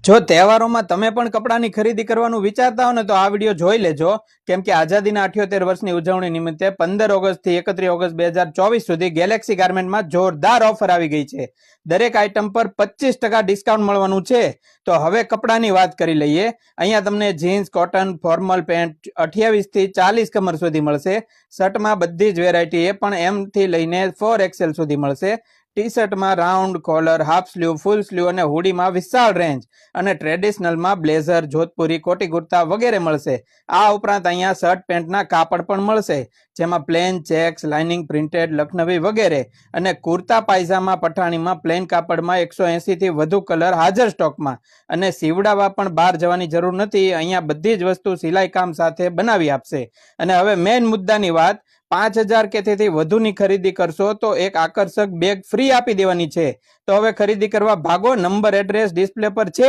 જો તહેવારોમાં તમે પણ કપડાની ખરીદી કરવાનું વિચારતા હો ને તો આ વિડીયો જોઈ લેજો, કેમ કે આઝાદીના 78 વર્ષની ઉજવણી નિમિત્તે 15 ઓગસ્ટથી 31 ઓગસ્ટ 2024 સુધી ગેલેક્સી ગાર્મેન્ટમાં જોરદાર ઓફર આવી ગઈ છે. દરેક આઇટમ પર 25% ડિસ્કાઉન્ટ મળવાનું છે. તો હવે કપડાની વાત કરી લઈએ. અહીંયા તમને જીન્સ, કોટન, ફોર્મલ પેન્ટ 28 થી 40 કમર સુધી મળશે. શર્ટમાં બધી જ વેરાયટી એ પણ M થી લઈને 4XL સુધી મળશે. ટી શર્ટમાં round collar, half sleeve, full sleeve અને હુડીમાં વિશાળ રેન્જ અને ટ્રેડિશનલમાં બ્લેઝર, જોધપુરી, કોટી કુર્તા વગેરે મળશે. આ ઉપરાંત અહીંયા શર્ટ પેન્ટના કાપડ પણ મળશે, જેમાં પ્લેન, ચેક્સ, લાઇનિંગ, પ્રિન્ટેડ, લખનવી વગેરે અને કુર્તા પાયજામા પઠાણીમાં પ્લેન કાપડમાં 180 થી વધુ કલર હાજર સ્ટોકમાં અને સીવડાવવા પણ બહાર જવાની જરૂર નથી. અહીંયા બધી જ વસ્તુ સિલાઈ કામ સાથે બનાવી આપશે. અને હવે મેઇન મુદ્દાની વાત, 5000 કે તેથી વધુની ખરીદી કરશો તો એક આકર્ષક બેગ ફ્રી આપી દેવાની છે. તો હવે ખરીદી કરવા ભાગો. નંબર, એડ્રેસ ડિસ્પ્લે પર છે.